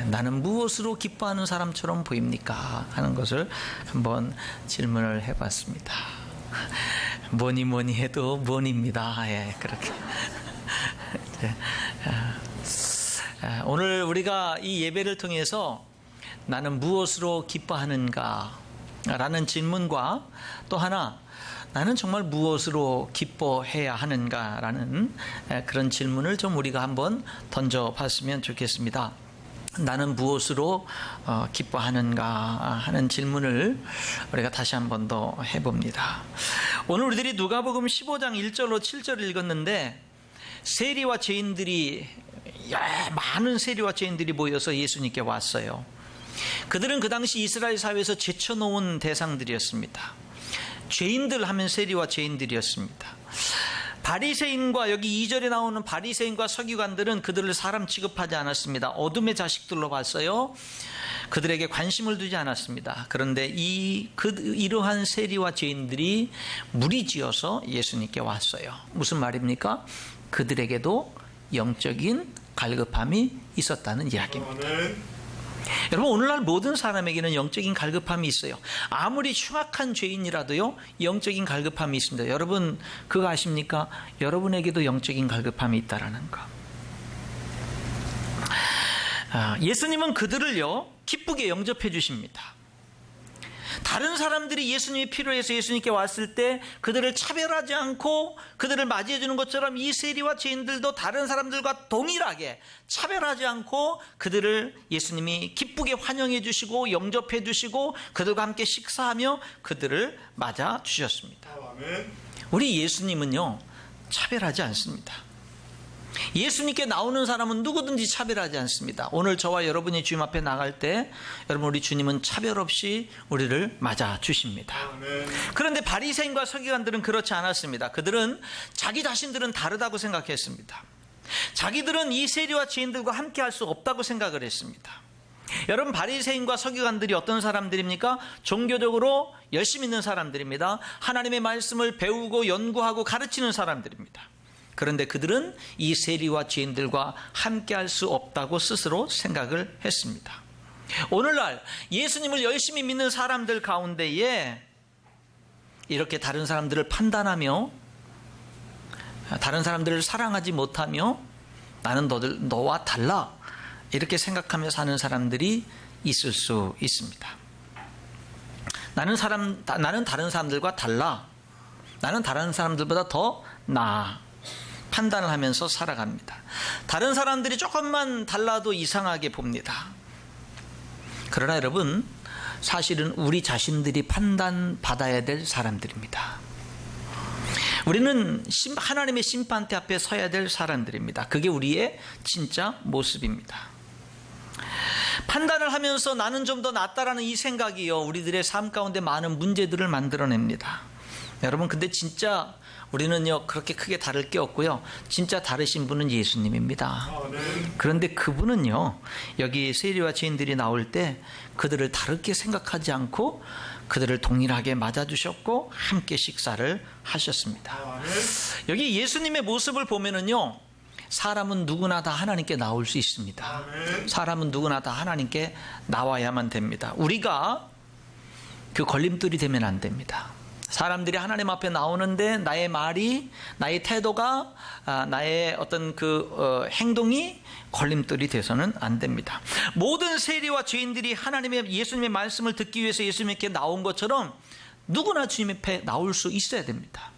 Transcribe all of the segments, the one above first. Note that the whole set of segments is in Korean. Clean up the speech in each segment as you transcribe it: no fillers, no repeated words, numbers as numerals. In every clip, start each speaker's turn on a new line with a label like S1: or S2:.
S1: 나는 무엇으로 기뻐하는 사람처럼 보입니까? 하는 것을 한번 질문을 해봤습니다. 뭐니 해도 뭐니입니다. 예, 그렇게. 오늘 우리가 이 예배를 통해서 나는 무엇으로 기뻐하는가? 라는 질문과 또 하나, 나는 정말 무엇으로 기뻐해야 하는가? 라는 그런 질문을 좀 우리가 한번 던져봤으면 좋겠습니다. 나는 무엇으로 기뻐하는가 하는 질문을 우리가 다시 한 번 더 해봅니다. 오늘 우리들이 누가복음 15장 1절로 7절을 읽었는데 세리와 죄인들이 많은 세리와 죄인들이 모여서 예수님께 왔어요. 그들은 그 당시 이스라엘 사회에서 제쳐놓은 대상들이었습니다. 죄인들 하면 세리와 죄인들이었습니다. 바리새인과 여기 2절에 나오는 바리새인과 서기관들은 그들을 사람 취급하지 않았습니다. 어둠의 자식들로 봤어요. 그들에게 관심을 두지 않았습니다. 그런데 이러한 세리와 죄인들이 무리지어서 예수님께 왔어요. 무슨 말입니까? 그들에게도 영적인 갈급함이 있었다는 이야기입니다. 여러분, 오늘날 모든 사람에게는 영적인 갈급함이 있어요. 아무리 흉악한 죄인이라도요, 영적인 갈급함이 있습니다. 여러분 그거 아십니까? 여러분에게도 영적인 갈급함이 있다라는 거. 예수님은 그들을요 기쁘게 영접해 주십니다. 다른 사람들이 예수님이 필요해서 예수님께 왔을 때 그들을 차별하지 않고 그들을 맞이해 주는 것처럼 이 세리와 죄인들도 다른 사람들과 동일하게 차별하지 않고 그들을 예수님이 기쁘게 환영해 주시고 영접해 주시고 그들과 함께 식사하며 그들을 맞아 주셨습니다. 우리 예수님은요 차별하지 않습니다. 예수님께 나오는 사람은 누구든지 차별하지 않습니다. 오늘 저와 여러분이 주님 앞에 나갈 때 여러분 우리 주님은 차별 없이 우리를 맞아 주십니다. 그런데 바리새인과 서기관들은 그렇지 않았습니다. 그들은 자기 자신들은 다르다고 생각했습니다. 자기들은 이 세리와 죄인들과 함께 할 수 없다고 생각을 했습니다. 여러분, 바리새인과 서기관들이 어떤 사람들입니까? 종교적으로 열심히 있는 사람들입니다. 하나님의 말씀을 배우고 연구하고 가르치는 사람들입니다. 그런데 그들은 이 세리와 죄인들과 함께할 수 없다고 스스로 생각을 했습니다. 오늘날 예수님을 열심히 믿는 사람들 가운데에 이렇게 다른 사람들을 판단하며 다른 사람들을 사랑하지 못하며 나는 너와 달라 이렇게 생각하며 사는 사람들이 있을 수 있습니다. 나는 다른 사람들과 달라, 나는 다른 사람들보다 더 나아 판단을 하면서 살아갑니다. 다른 사람들이 조금만 달라도 이상하게 봅니다. 그러나 여러분, 사실은 우리 자신들이 판단받아야 될 사람들입니다. 우리는 하나님의 심판대 앞에 서야 될 사람들입니다. 그게 우리의 진짜 모습입니다. 판단을 하면서 나는 좀 더 낫다라는 이 생각이요, 우리들의 삶 가운데 많은 문제들을 만들어냅니다. 여러분, 근데 진짜 우리는요 그렇게 크게 다를 게 없고요, 진짜 다르신 분은 예수님입니다. 그런데 그분은요 여기 세리와 죄인들이 나올 때 그들을 다르게 생각하지 않고 그들을 동일하게 맞아주셨고 함께 식사를 하셨습니다. 여기 예수님의 모습을 보면은요, 사람은 누구나 다 하나님께 나올 수 있습니다. 사람은 누구나 다 하나님께 나와야만 됩니다. 우리가 그 걸림돌이 되면 안 됩니다. 사람들이 하나님 앞에 나오는데 나의 말이, 나의 태도가, 나의 어떤 행동이 걸림돌이 돼서는 안 됩니다. 모든 세리와 죄인들이 예수님의 말씀을 듣기 위해서 예수님께 나온 것처럼 누구나 주님 앞에 나올 수 있어야 됩니다.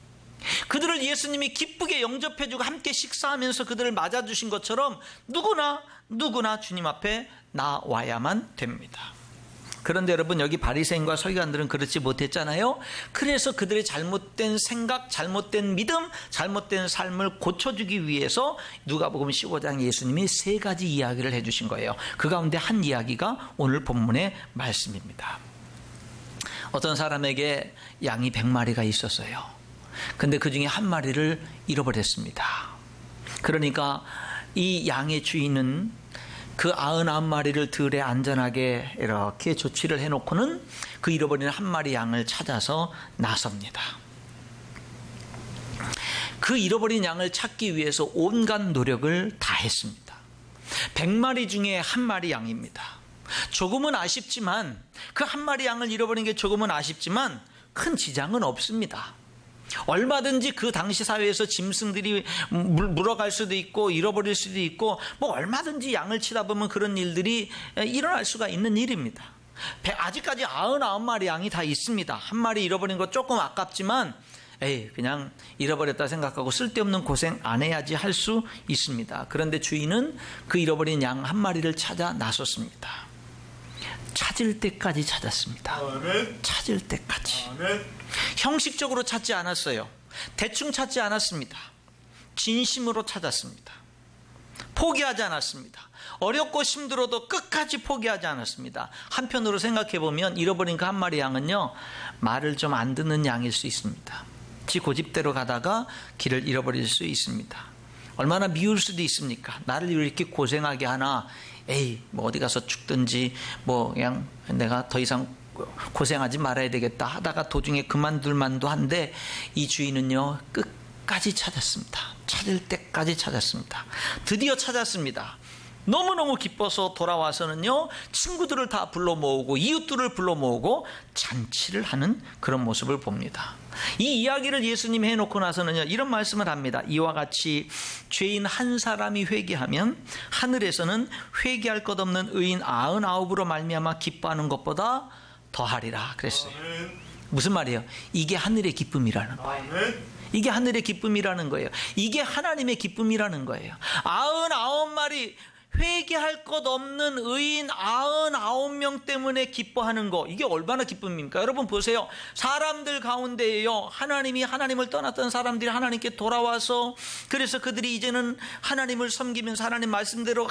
S1: 그들을 예수님이 기쁘게 영접해주고 함께 식사하면서 그들을 맞아주신 것처럼 누구나 주님 앞에 나와야만 됩니다. 그런데 여러분, 여기 바리새인과 서기관들은 그렇지 못했잖아요. 그래서 그들의 잘못된 생각, 잘못된 믿음, 잘못된 삶을 고쳐주기 위해서 누가복음 15장 예수님이 3가지 이야기를 해주신 거예요. 그 가운데 한 이야기가 오늘 본문의 말씀입니다. 어떤 사람에게 양이 100마리가 있었어요. 근데 그 중에 한 마리를 잃어버렸습니다. 그러니까 이 양의 주인은 그 99마리를 들에 안전하게 이렇게 조치를 해놓고는 그 잃어버린 한 마리 양을 찾아서 나섭니다. 그 잃어버린 양을 찾기 위해서 온갖 노력을 다 했습니다. 100마리 중에 한 마리 양입니다. 조금은 아쉽지만, 그 한 마리 양을 잃어버린 게 조금은 아쉽지만 큰 지장은 없습니다. 얼마든지 그 당시 사회에서 짐승들이 물어갈 수도 있고 잃어버릴 수도 있고, 뭐 얼마든지 양을 치다 보면 그런 일들이 일어날 수가 있는 일입니다. 아직까지 99마리 양이 다 있습니다. 한 마리 잃어버린 거 조금 아깝지만 그냥 잃어버렸다 생각하고 쓸데없는 고생 안 해야지 할 수 있습니다. 그런데 주인은 그 잃어버린 양 한 마리를 찾아 나섰습니다. 찾을 때까지 찾았습니다.
S2: 아멘.
S1: 찾을 때까지.
S2: 아멘.
S1: 형식적으로 찾지 않았어요. 대충 찾지 않았습니다. 진심으로 찾았습니다. 포기하지 않았습니다. 어렵고 힘들어도 끝까지 포기하지 않았습니다. 한편으로 생각해 보면 잃어버린 그 한 마리 양은요, 말을 좀 안 듣는 양일 수 있습니다. 지 고집대로 가다가 길을 잃어버릴 수 있습니다. 얼마나 미울 수도 있습니까? 나를 이렇게 고생하게 하나, 뭐 어디 가서 죽든지, 뭐 그냥 내가 더 이상 고생하지 말아야 되겠다 하다가 도중에 그만둘 만도 한데, 이 주인은요, 끝까지 찾았습니다. 찾을 때까지 찾았습니다. 드디어 찾았습니다. 너무너무 기뻐서 돌아와서는요, 친구들을 다 불러 모으고 이웃들을 불러 모으고 잔치를 하는 그런 모습을 봅니다. 이 이야기를 예수님이 해놓고 나서는요, 이런 말씀을 합니다. 이와 같이 죄인 한 사람이 회개하면 하늘에서는 회개할 것 없는 의인 99으로 말미암아 기뻐하는 것보다 더하리라 그랬어요.
S2: 아멘.
S1: 무슨 말이에요? 이게 하늘의 기쁨이라는 거예요.
S2: 아멘.
S1: 이게 하늘의 기쁨이라는 거예요. 이게 하나님의 기쁨이라는 거예요. 99마리 회개할 것 없는 의인 99명 때문에 기뻐하는 거, 이게 얼마나 기쁨입니까? 여러분 보세요. 사람들 가운데에요, 하나님이 하나님을 떠났던 사람들이 하나님께 돌아와서, 그래서 그들이 이제는 하나님을 섬기면서 하나님 말씀대로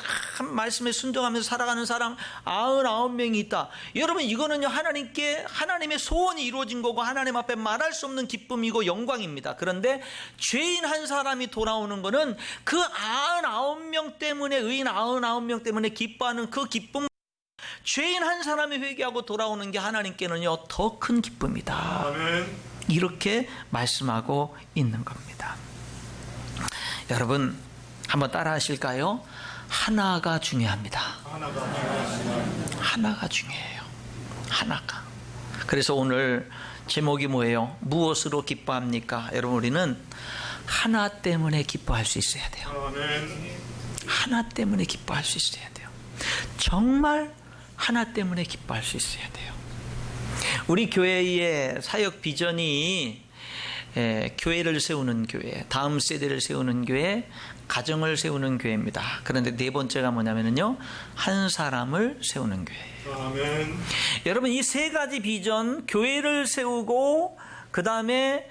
S1: 말씀에 순종하면서 살아가는 사람 99명이 있다. 여러분, 이거는요, 하나님의 소원이 이루어진 거고 하나님 앞에 말할 수 없는 기쁨이고 영광입니다. 그런데 죄인 한 사람이 돌아오는 거는 그 99명 때문에, 의인 99명 때문에 기뻐하는 그 기쁨, 죄인 한 사람이 회개하고 돌아오는 게 하나님께는요, 더 큰 기쁨이다.
S2: 아멘.
S1: 이렇게 말씀하고 있는 겁니다. 여러분, 한번 따라 하실까요? 하나가 중요합니다. 하나가 중요해요. 하나가. 그래서 오늘 제목이 뭐예요? 무엇으로 기뻐합니까? 여러분, 우리는 하나 때문에 기뻐할 수 있어야 돼요.
S2: 아멘.
S1: 하나 때문에 기뻐할 수 있어야 돼요. 정말 하나 때문에 기뻐할 수 있어야 돼요. 우리 교회의 사역 비전이 교회를 세우는 교회, 다음 세대를 세우는 교회, 가정을 세우는 교회입니다. 그런데 네 번째가 뭐냐면요, 한 사람을 세우는 교회예요.
S2: 아멘.
S1: 여러분, 이 세 가지 비전, 교회를 세우고 그 다음에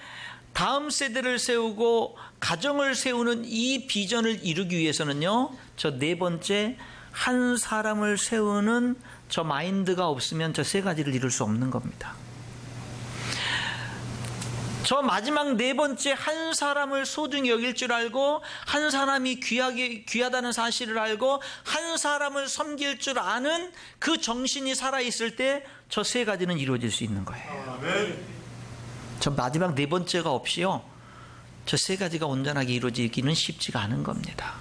S1: 다음 세대를 세우고 가정을 세우는 이 비전을 이루기 위해서는요, 저 네 번째 한 사람을 세우는 저 마인드가 없으면 저 세 가지를 이룰 수 없는 겁니다. 저 마지막 네 번째 한 사람을 소중히 여길 줄 알고, 한 사람이 귀하다는 사실을 알고, 한 사람을 섬길 줄 아는 그 정신이 살아있을 때 저 세 가지는 이루어질 수 있는 거예요.
S2: 아멘.
S1: 저 마지막 네 번째가 없이요, 저 세 가지가 온전하게 이루어지기는 쉽지가 않은 겁니다.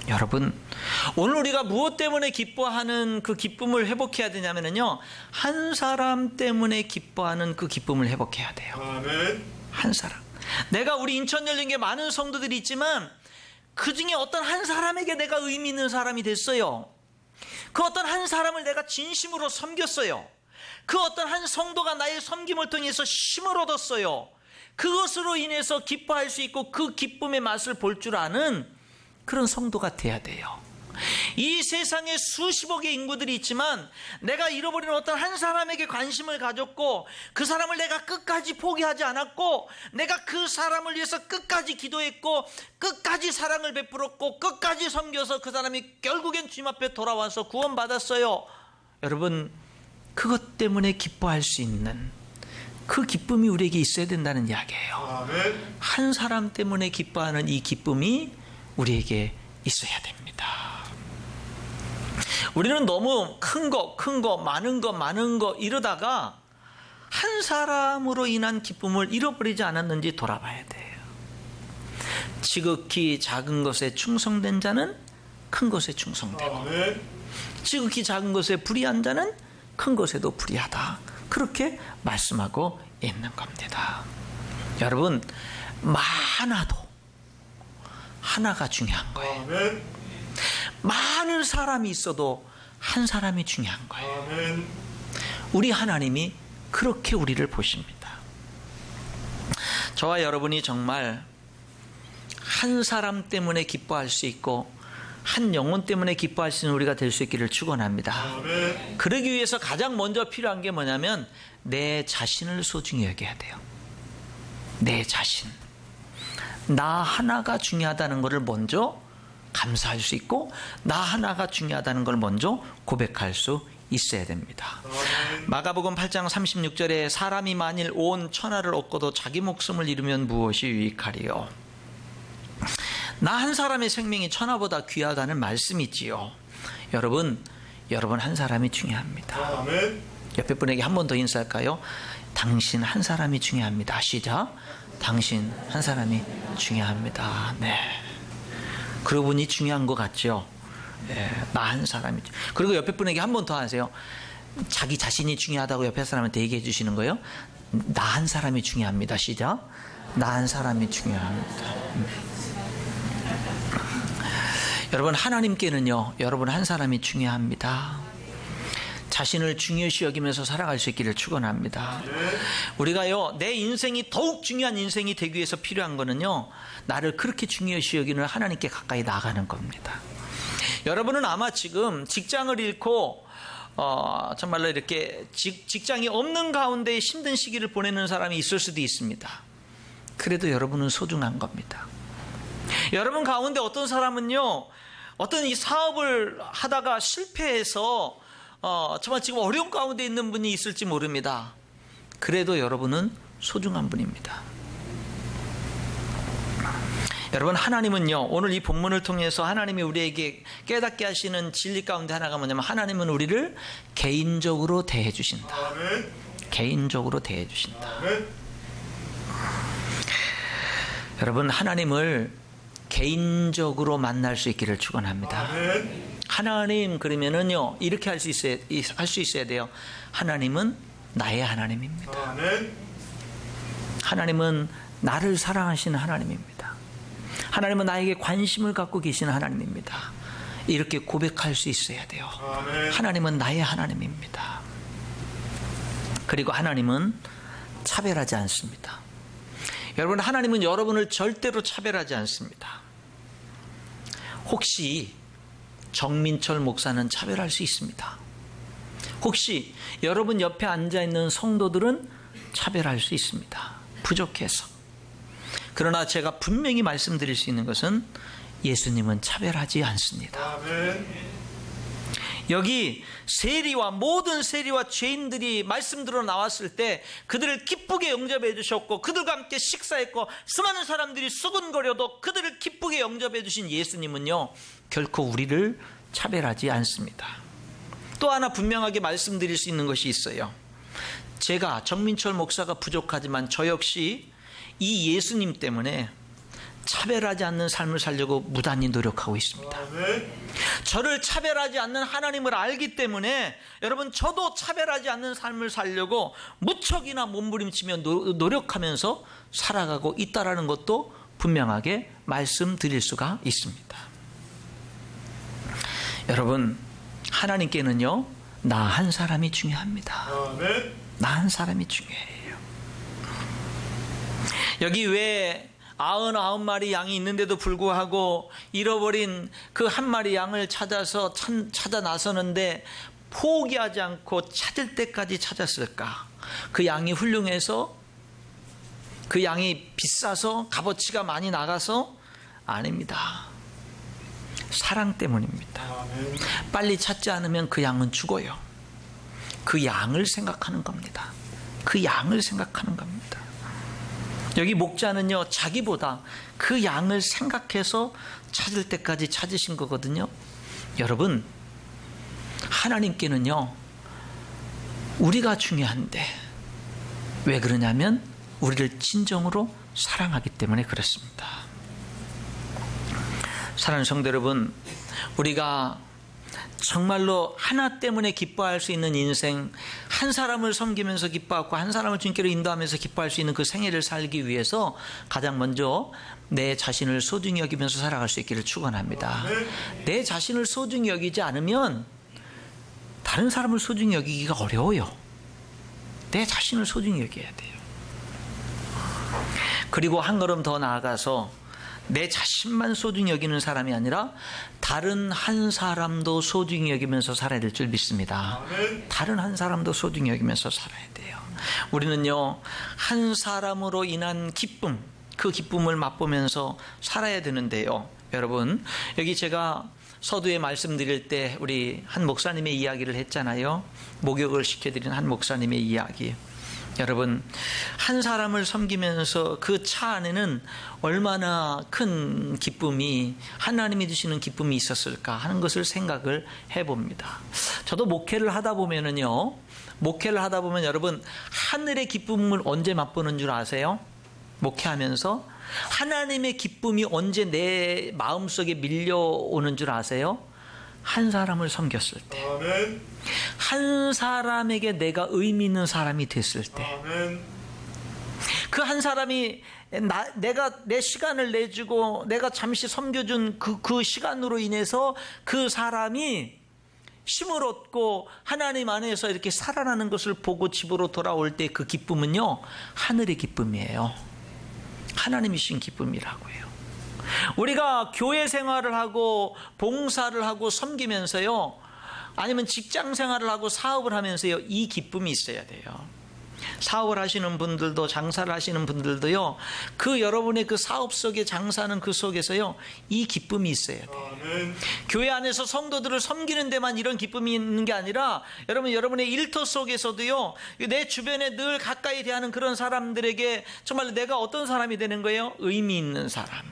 S1: 여러분, 오늘 우리가 무엇 때문에 기뻐하는 그 기쁨을 회복해야 되냐면요, 한 사람 때문에 기뻐하는 그 기쁨을 회복해야 돼요.
S2: 아멘.
S1: 한 사람. 내가 우리 인천열린교회 많은 성도들이 있지만 그 중에 어떤 한 사람에게 내가 의미 있는 사람이 됐어요. 그 어떤 한 사람을 내가 진심으로 섬겼어요. 그 어떤 한 성도가 나의 섬김을 통해서 힘을 얻었어요. 그것으로 인해서 기뻐할 수 있고 그 기쁨의 맛을 볼 줄 아는 그런 성도가 돼야 돼요. 이 세상에 수십억의 인구들이 있지만 내가 잃어버린 어떤 한 사람에게 관심을 가졌고, 그 사람을 내가 끝까지 포기하지 않았고, 내가 그 사람을 위해서 끝까지 기도했고, 끝까지 사랑을 베풀었고, 끝까지 섬겨서 그 사람이 결국엔 주님 앞에 돌아와서 구원받았어요. 여러분, 그것 때문에 기뻐할 수 있는 그 기쁨이 우리에게 있어야 된다는 이야기예요.
S2: 아멘.
S1: 한 사람 때문에 기뻐하는 이 기쁨이 우리에게 있어야 됩니다. 우리는 너무 큰 거, 많은 거 이러다가 한 사람으로 인한 기쁨을 잃어버리지 않았는지 돌아봐야 돼요. 지극히 작은 것에 충성된 자는 큰 것에 충성되고
S2: 아멘.
S1: 지극히 작은 것에 불의한 자는 큰 것에도 불의하다. 그렇게 말씀하고 있는 겁니다. 여러분, 많아도 하나가 중요한 거예요.
S2: 아멘.
S1: 많은 사람이 있어도 한 사람이 중요한 거예요.
S2: 아멘.
S1: 우리 하나님이 그렇게 우리를 보십니다. 저와 여러분이 정말 한 사람 때문에 기뻐할 수 있고 한 영혼 때문에 기뻐할 수 있는 우리가 될 수 있기를 축원합니다.
S2: 아멘.
S1: 그러기 위해서 가장 먼저 필요한 게 뭐냐면 내 자신을 소중히 여겨야 돼요. 내 자신. 나 하나가 중요하다는 것을 먼저 감사할 수 있고 나 하나가 중요하다는 걸 먼저 고백할 수 있어야 됩니다.
S2: 아멘.
S1: 마가복음 8장 36절에 사람이 만일 온 천하를 얻고도 자기 목숨을 잃으면 무엇이 유익하리요. 나 한 사람의 생명이 천하보다 귀하다는 말씀이지요. 여러분 한 사람이 중요합니다.
S2: 아멘.
S1: 옆에 분에게 한 번 더 인사할까요? 당신 한 사람이 중요합니다. 시작. 당신 한 사람이 중요합니다. 네. 그러고 보니 중요한 것 같죠? 네, 나 한 사람이. 그리고 옆에 분에게 한 번 더 하세요. 자기 자신이 중요하다고 옆에 사람한테 얘기해 주시는 거예요. 나 한 사람이 중요합니다. 시작. 나 한 사람이 중요합니다. 여러분, 하나님께는요, 여러분 한 사람이 중요합니다. 자신을 중요시 여기면서 살아갈 수 있기를 축원합니다. 우리가요, 내 인생이 더욱 중요한 인생이 되기 위해서 필요한 거는요, 나를 그렇게 중요시 여기는 하나님께 가까이 나가는 겁니다. 여러분은 아마 지금 직장을 잃고 정말로 이렇게 직장이 없는 가운데 힘든 시기를 보내는 사람이 있을 수도 있습니다. 그래도 여러분은 소중한 겁니다. 여러분 가운데 어떤 사람은요, 어떤 이 사업을 하다가 실패해서 정말 지금 어려운 가운데 있는 분이 있을지 모릅니다. 그래도 여러분은 소중한 분입니다. 여러분, 하나님은요, 오늘 이 본문을 통해서 하나님이 우리에게 깨닫게 하시는 진리 가운데 하나가 뭐냐면 하나님은 우리를 개인적으로 대해 주신다.
S2: 아멘.
S1: 개인적으로 대해 주신다.
S2: 아멘.
S1: 여러분, 하나님을 개인적으로 만날 수 있기를 축원합니다.
S2: 아멘.
S1: 하나님 그러면은요, 이렇게 할 수 있어야 돼요. 하나님은 나의 하나님입니다.
S2: 아멘.
S1: 하나님은 나를 사랑하시는 하나님입니다. 하나님은 나에게 관심을 갖고 계시는 하나님입니다. 이렇게 고백할 수 있어야 돼요.
S2: 아멘.
S1: 하나님은 나의 하나님입니다. 그리고 하나님은 차별하지 않습니다. 여러분, 하나님은 여러분을 절대로 차별하지 않습니다. 혹시 정민철 목사는 차별할 수 있습니다. 혹시 여러분 옆에 앉아있는 성도들은 차별할 수 있습니다. 부족해서. 그러나 제가 분명히 말씀드릴 수 있는 것은 예수님은 차별하지 않습니다.
S2: 아멘.
S1: 여기 세리와 모든 세리와 죄인들이 말씀들어 나왔을 때 그들을 기쁘게 영접해 주셨고 그들과 함께 식사했고 수많은 사람들이 수군거려도 그들을 기쁘게 영접해 주신 예수님은요, 결코 우리를 차별하지 않습니다. 또 하나 분명하게 말씀드릴 수 있는 것이 있어요. 제가 정민철 목사가 부족하지만 저 역시 이 예수님 때문에 차별하지 않는 삶을 살려고 무단히 노력하고 있습니다.
S2: 아멘.
S1: 저를 차별하지 않는 하나님을 알기 때문에 여러분, 저도 차별하지 않는 삶을 살려고 무척이나 몸부림치며 노력하면서 살아가고 있다라는 것도 분명하게 말씀드릴 수가 있습니다. 여러분, 하나님께는요, 나 한 사람이 중요합니다.
S2: 아멘.
S1: 나 한 사람이 중요해요. 여기 왜 99마리 양이 있는데도 불구하고 잃어버린 그 한 마리 양을 찾아서 찾아 나서는데 포기하지 않고 찾을 때까지 찾았을까? 그 양이 훌륭해서, 그 양이 비싸서, 값어치가 많이 나가서? 아닙니다. 사랑 때문입니다.
S2: 아멘.
S1: 빨리 찾지 않으면 그 양은 죽어요. 그 양을 생각하는 겁니다. 그 양을 생각하는 겁니다. 여기 목자는요, 자기보다 그 양을 생각해서 찾을 때까지 찾으신 거거든요. 여러분, 하나님께는요, 우리가 중요한데 왜 그러냐면 우리를 진정으로 사랑하기 때문에 그렇습니다. 사랑하는 성도 여러분, 우리가 정말로 하나 때문에 기뻐할 수 있는 인생, 한 사람을 섬기면서 기뻐하고 한 사람을 주님께로 인도하면서 기뻐할 수 있는 그 생애를 살기 위해서 가장 먼저 내 자신을 소중히 여기면서 살아갈 수 있기를 축원합니다. 내 자신을 소중히 여기지 않으면 다른 사람을 소중히 여기기가 어려워요. 내 자신을 소중히 여겨야 돼요. 그리고 한 걸음 더 나아가서 내 자신만 소중히 여기는 사람이 아니라 다른 한 사람도 소중히 여기면서 살아야 될 줄 믿습니다. 다른 한 사람도 소중히 여기면서 살아야 돼요. 우리는요, 한 사람으로 인한 기쁨, 그 기쁨을 맛보면서 살아야 되는데요. 여러분, 여기 제가 서두에 말씀드릴 때 우리 한 목사님의 이야기를 했잖아요. 목욕을 시켜드린 한 목사님의 이야기. 여러분, 한 사람을 섬기면서 그 차 안에는 얼마나 큰 기쁨이, 하나님이 주시는 기쁨이 있었을까 하는 것을 생각을 해봅니다. 저도 목회를 하다 보면은요, 목회를 하다 보면 여러분, 하늘의 기쁨을 언제 맛보는 줄 아세요? 목회하면서 하나님의 기쁨이 언제 내 마음속에 밀려오는 줄 아세요? 한 사람을 섬겼을 때, 한 사람에게 내가 의미 있는 사람이 됐을 때, 그 한 사람이 내가 내 시간을 내주고 내가 잠시 섬겨준 그 시간으로 인해서 그 사람이 힘을 얻고 하나님 안에서 이렇게 살아나는 것을 보고 집으로 돌아올 때 그 기쁨은요, 하늘의 기쁨이에요. 하나님이 주신 기쁨이라고요. 우리가 교회 생활을 하고 봉사를 하고 섬기면서요, 아니면 직장 생활을 하고 사업을 하면서요, 이 기쁨이 있어야 돼요. 사업을 하시는 분들도, 장사를 하시는 분들도요, 그 여러분의 그 사업 속에, 장사하는 그 속에서요, 이 기쁨이 있어야 돼요. 교회 안에서 성도들을 섬기는 데만 이런 기쁨이 있는 게 아니라 여러분의 일터 속에서도요, 내 주변에 늘 가까이 대하는 그런 사람들에게 정말 내가 어떤 사람이 되는 거예요? 의미 있는 사람.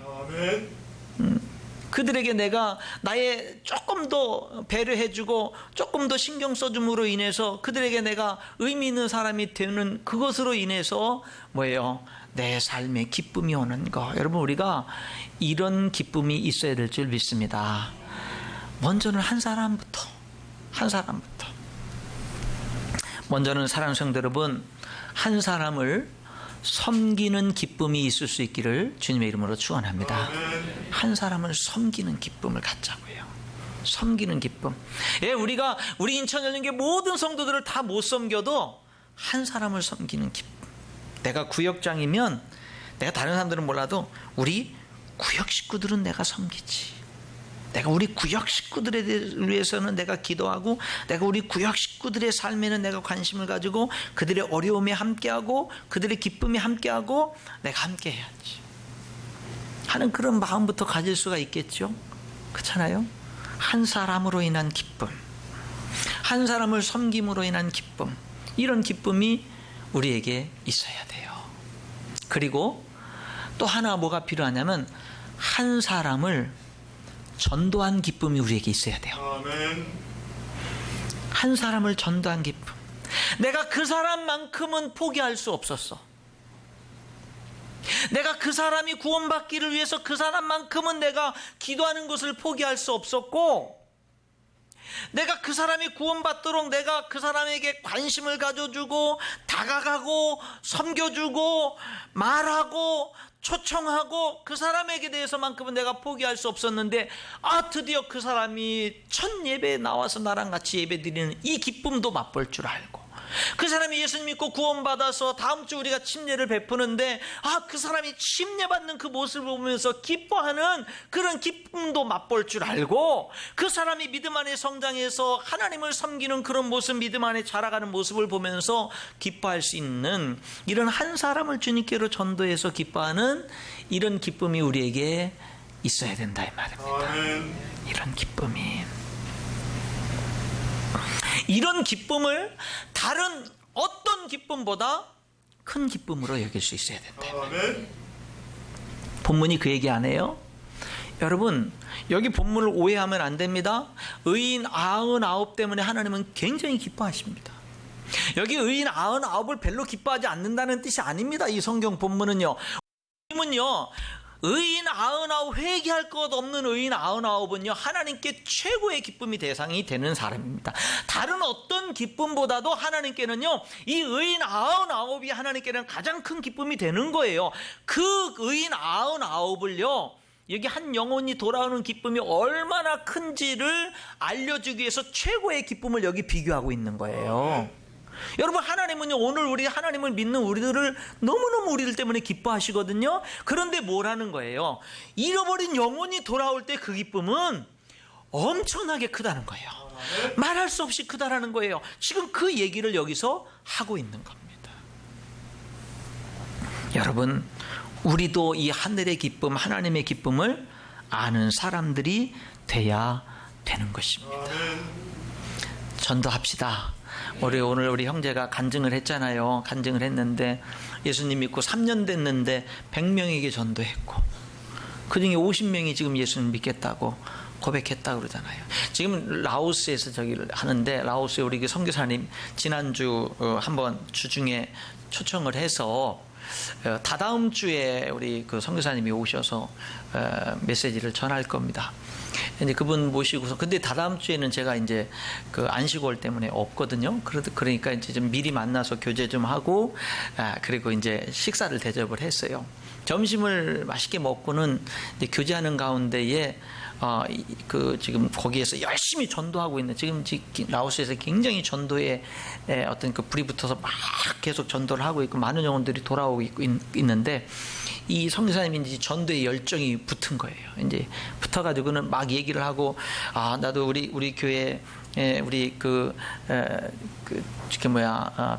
S1: 그들에게 내가 나의 조금 더 배려해주고 조금 더 신경 써줌으로 인해서 그들에게 내가 의미 있는 사람이 되는 그것으로 인해서 뭐예요? 내 삶에 기쁨이 오는 거. 여러분, 우리가 이런 기쁨이 있어야 될 줄 믿습니다. 먼저는 한 사람부터. 먼저는 사랑하는 성도 여러분, 한 사람을 섬기는 기쁨이 있을 수 있기를 주님의 이름으로 축원합니다. 한 사람을 섬기는 기쁨을 갖자고요. 섬기는 기쁨. 예, 우리 인천연령계 모든 성도들을 다 못 섬겨도 한 사람을 섬기는 기쁨. 내가 구역장이면 내가 다른 사람들은 몰라도 우리 구역 식구들은 내가 섬기지. 내가 우리 구역 식구들에 위해서는 내가 기도하고, 내가 우리 구역 식구들의 삶에는 내가 관심을 가지고 그들의 어려움에 함께하고 그들의 기쁨에 함께하고 내가 함께 해야지 하는 그런 마음부터 가질 수가 있겠죠. 그렇잖아요. 한 사람으로 인한 기쁨, 한 사람을 섬김으로 인한 기쁨, 이런 기쁨이 우리에게 있어야 돼요. 그리고 또 하나 뭐가 필요하냐면 한 사람을 전도한 기쁨이 우리에게 있어야 돼요. 한 사람을 전도한 기쁨. 내가 그 사람만큼은 포기할 수 없었어. 내가 그 사람이 구원받기를 위해서 그 사람만큼은 내가 기도하는 것을 포기할 수 없었고, 내가 그 사람이 구원받도록 내가 그 사람에게 관심을 가져주고 다가가고 섬겨주고 말하고 초청하고 그 사람에게 대해서만큼은 내가 포기할 수 없었는데, 드디어 그 사람이 첫 예배에 나와서 나랑 같이 예배 드리는 이 기쁨도 맛볼 줄 알고, 그 사람이 예수님 믿고 구원받아서 다음 주 우리가 침례를 베푸는데 그 사람이 침례받는 그 모습을 보면서 기뻐하는 그런 기쁨도 맛볼 줄 알고, 그 사람이 믿음 안에 성장해서 하나님을 섬기는 그런 모습, 믿음 안에 자라가는 모습을 보면서 기뻐할 수 있는 이런 한 사람을 주님께로 전도해서 기뻐하는 이런 기쁨이 우리에게 있어야 된다 이 말입니다. 이런 기쁨이, 이런 기쁨을 다른 어떤 기쁨보다 큰 기쁨으로 여길 수 있어야 된다. 본문이 그 얘기 안 해요? 여러분, 여기 본문을 오해하면 안 됩니다. 의인 99 때문에 하나님은 굉장히 기뻐하십니다. 여기 의인 99을 별로 기뻐하지 않는다는 뜻이 아닙니다. 이 성경 본문은요. 의인 99, 회개할 것 없는 의인 99은요 하나님께 최고의 기쁨이 대상이 되는 사람입니다. 다른 어떤 기쁨보다도 하나님께는요 이 의인 99이 하나님께는 가장 큰 기쁨이 되는 거예요. 그 의인 99을요 여기 한 영혼이 돌아오는 기쁨이 얼마나 큰지를 알려주기 위해서 최고의 기쁨을 여기 비교하고 있는 거예요. 여러분, 하나님은요 오늘 우리 하나님을 믿는 우리들을 너무너무 우리들 때문에 기뻐하시거든요. 그런데 뭐라는 거예요? 잃어버린 영혼이 돌아올 때 그 기쁨은 엄청나게 크다는 거예요. 말할 수 없이 크다라는 거예요. 지금 그 얘기를 여기서 하고 있는 겁니다. 여러분, 우리도 이 하늘의 기쁨, 하나님의 기쁨을 아는 사람들이 돼야 되는 것입니다. 전도합시다. 오늘 우리 형제가 간증을 했잖아요. 간증을 했는데 예수님 믿고 3년 됐는데 100명에게 전도했고 그중에 50명이 지금 예수님 믿겠다고 고백했다고 그러잖아요. 지금 라오스에서 저기를 하는데 라오스에 우리 선교사님 지난주 한번 주중에 초청을 해서 다다음 주에 우리 그 선교사님이 오셔서 메시지를 전할 겁니다. 이제 그분 모시고서 근데 다다음 주에는 제가 이제 그 안식월 때문에 없거든요. 그러니까 이제 좀 미리 만나서 교제 좀 하고 그리고 이제 식사를 대접을 했어요. 점심을 맛있게 먹고는 이제 교제하는 가운데에 그 지금 거기에서 열심히 전도하고 있는 지금 라오스에서 굉장히 전도에 어떤 그 불이 붙어서 막 계속 전도를 하고 있고 많은 영혼들이 돌아오고 있는데 이 선교사님이 이제 전도에 열정이 붙은 거예요. 이제 붙어가지고는 막 얘기를 하고 나도 우리 교회 우리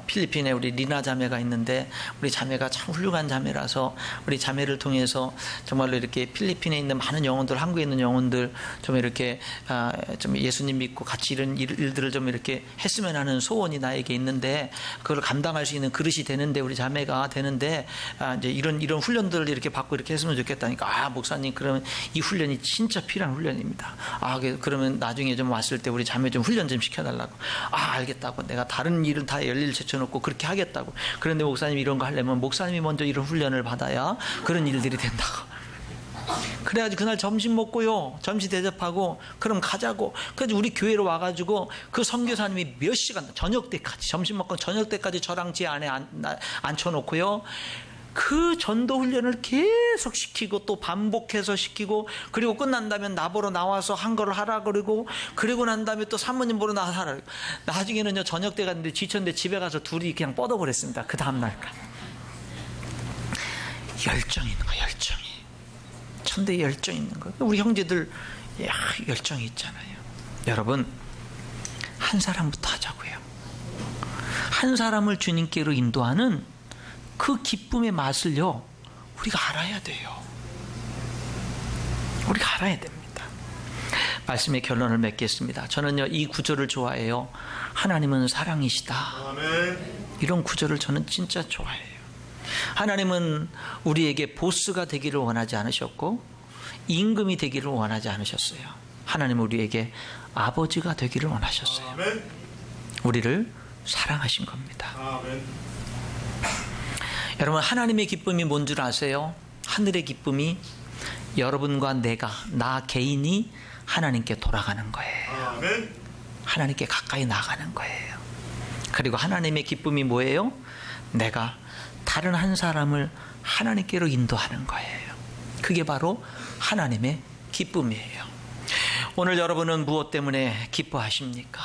S1: 필리핀에 우리 리나 자매가 있는데 우리 자매가 참 훌륭한 자매라서 우리 자매를 통해서 정말로 이렇게 필리핀에 있는 많은 영혼들, 한국에 있는 영혼들 좀 이렇게 좀 예수님 믿고 같이 이런 일들을 좀 이렇게 했으면 하는 소원이 나에게 있는데 그걸 감당할 수 있는 그릇이 되는데 우리 자매가 되는데 이제 이런 훈련들을 이렇게 받고 이렇게 했으면 좋겠다니까 목사님 그러면 이 훈련이 진짜 필요한 훈련입니다. 그러면 나중에 좀 왔을 때 우리 자매 좀 훈련 좀 시켜달라고. 알겠다고. 내가 다른 일은 다 열일 제쳐놓고 그렇게 하겠다고. 그런데 목사님 이런 거 하려면 목사님이 먼저 이런 훈련을 받아야 그런 일들이 된다고. 그래가지고 그날 점심 먹고요. 점심 대접하고 그럼 가자고. 그래서 우리 교회로 와가지고 그 선교사님이 몇 시간 저녁 때까지 점심 먹고 저녁 때까지 저랑 제 안에 앉혀놓고요. 그 전도 훈련을 계속 시키고 또 반복해서 시키고 그리고 끝난 다음에 나보러 나와서 한 거를 하라 그러고 그리고 난 다음에 또 사모님 보러 나와서 하라. 나중에는요 저녁 때 갔는데 지쳤는데 집에 가서 둘이 그냥 뻗어버렸습니다. 그 다음날까지. 열정이 있는 거야. 열정이. 천대에 열정이 있는 거예요. 우리 형제들 열정이 있잖아요. 여러분 한 사람부터 하자고요. 한 사람을 주님께로 인도하는 그 기쁨의 맛을요 우리가 알아야 돼요. 우리가 알아야 됩니다. 말씀의 결론을 맺겠습니다. 저는요 이 구절을 좋아해요. 하나님은 사랑이시다. 아멘. 이런 구절을 저는 진짜 좋아해요. 하나님은 우리에게 보스가 되기를 원하지 않으셨고 임금이 되기를 원하지 않으셨어요. 하나님은 우리에게 아버지가 되기를 원하셨어요. 아멘. 우리를 사랑하신 겁니다. 아멘. 여러분 하나님의 기쁨이 뭔 줄 아세요? 하늘의 기쁨이 여러분과 나 개인이 하나님께 돌아가는 거예요. 아멘. 하나님께 가까이 나가는 거예요. 그리고 하나님의 기쁨이 뭐예요? 내가 다른 한 사람을 하나님께로 인도하는 거예요. 그게 바로 하나님의 기쁨이에요. 오늘 여러분은 무엇 때문에 기뻐하십니까?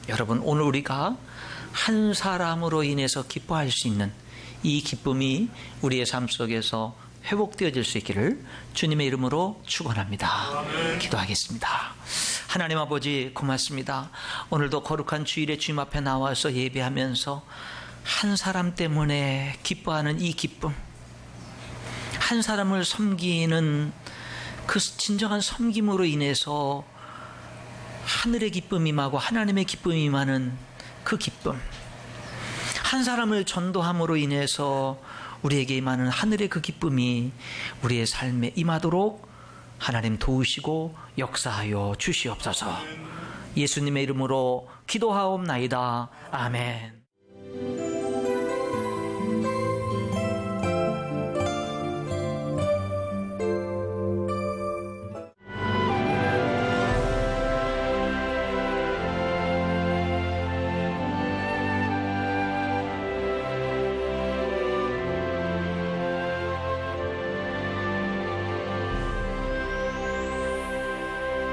S1: 여러분 오늘 우리가 한 사람으로 인해서 기뻐할 수 있는 이 기쁨이 우리의 삶 속에서 회복되어질 수 있기를 주님의 이름으로 축원합니다. 아멘. 기도하겠습니다. 하나님 아버지 고맙습니다. 오늘도 거룩한 주일에 주님 앞에 나와서 예배하면서 한 사람 때문에 기뻐하는 이 기쁨, 한 사람을 섬기는 그 진정한 섬김으로 인해서 하늘의 기쁨이 임하고 하나님의 기쁨이 임하는 그 기쁨, 한 사람을 전도함으로 인해서 우리에게 임하는 하늘의 그 기쁨이 우리의 삶에 임하도록 하나님 도우시고 역사하여 주시옵소서. 예수님의 이름으로 기도하옵나이다. 아멘.